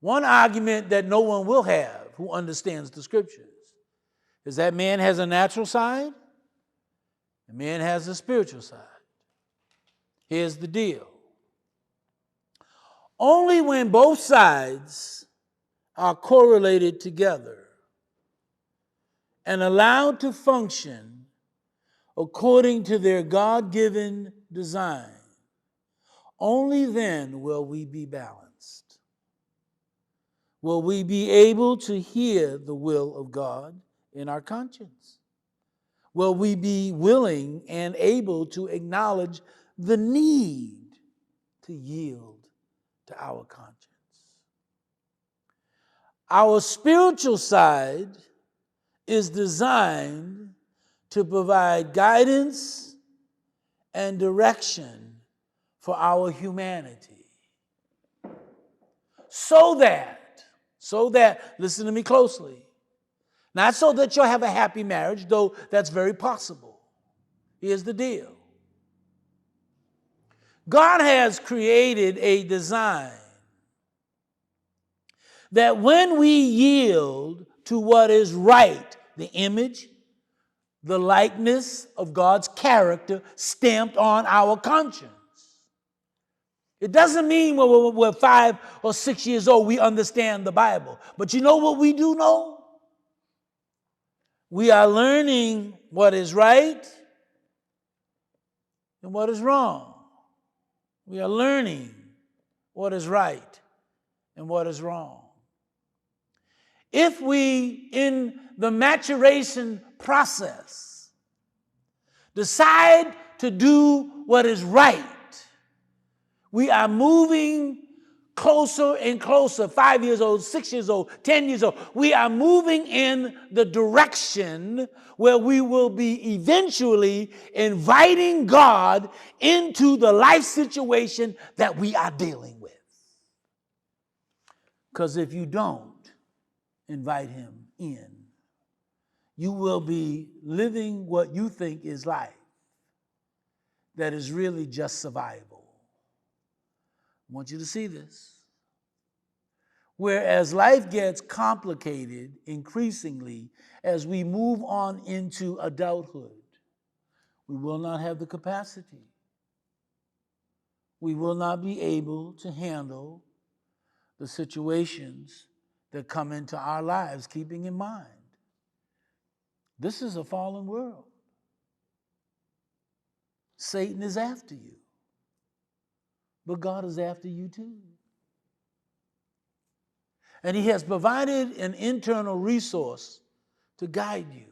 One argument that no one will have who understands the scriptures is that man has a natural side and man has a spiritual side. Here's the deal. Only when both sides are correlated together and allowed to function according to their God-given design, only then will we be balanced. Will we be able to hear the will of God in our conscience? Will we be willing and able to acknowledge the need to yield to our conscience? Our spiritual side is designed to provide guidance and direction for our humanity. So that, listen to me closely, not so that you'll have a happy marriage, though that's very possible. Here's the deal. God has created a design that when we yield to what is right, the image, the likeness of God's character stamped on our conscience. It doesn't mean when we're 5 or 6 years old we understand the Bible. But you know what we do know? We are learning what is right and what is wrong. We are learning what is right and what is wrong. If we, in the maturation process, decide to do what is right, we are moving closer and closer, 5 years old, 6 years old, 10 years old. We are moving in the direction where we will be eventually inviting God into the life situation that we are dealing with. Because if you don't invite him in, you will be living what you think is life that is really just survival. I want you to see this. Whereas life gets complicated increasingly as we move on into adulthood, we will not have the capacity. We will not be able to handle the situations that come into our lives, keeping in mind, this is a fallen world. Satan is after you, but God is after you too. And he has provided an internal resource to guide you.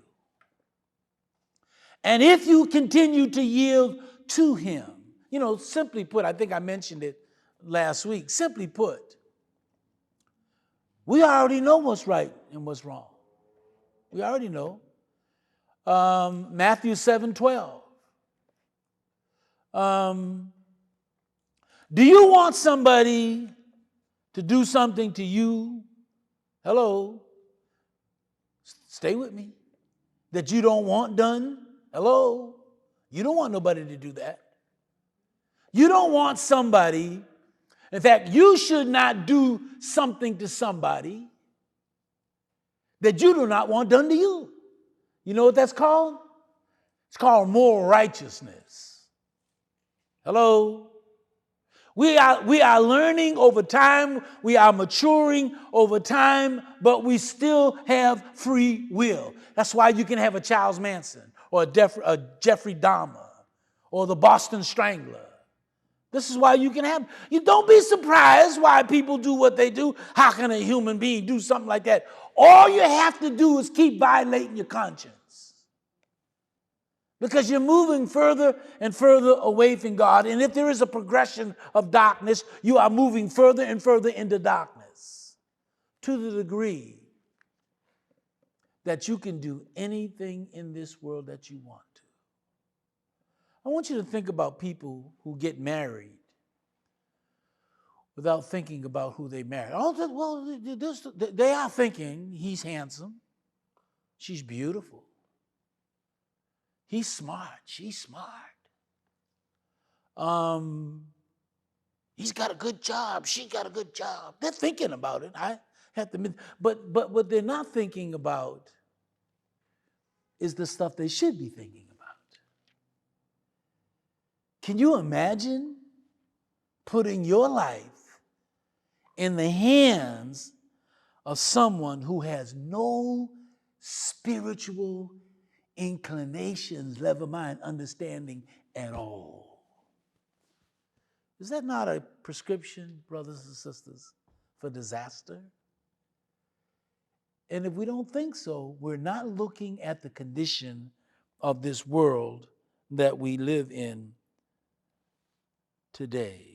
And if you continue to yield to him, simply put, I think I mentioned it last week, simply put, we already know what's right and what's wrong. We already know. Matthew 7:12. Do you want somebody to do something to you? Hello? Stay with me. That you don't want done? Hello? You don't want nobody to do that. You don't want somebody, in fact, you should not do something to somebody that you do not want done to you. You know what that's called? It's called moral righteousness. Hello? We are learning over time, we are maturing over time, but we still have free will. That's why you can have a Charles Manson or a Jeffrey Dahmer or the Boston Strangler. This is why you can have. You don't be surprised why people do what they do. How can a human being do something like that? All you have to do is keep violating your conscience. Because you're moving further and further away from God. And if there is a progression of darkness, you are moving further and further into darkness. To the degree that you can do anything in this world that you want to. I want you to think about people who get married without thinking about who they marry. They are thinking, he's handsome, she's beautiful. He's smart. She's smart. He's got a good job. She got a good job. They're thinking about it. I have to admit. But what they're not thinking about is the stuff they should be thinking about. Can you imagine putting your life in the hands of someone who has no spiritual inclinations, never mind understanding at all? Is that not a prescription, brothers and sisters, for disaster? And if we don't think so, we're not looking at the condition of this world that we live in today.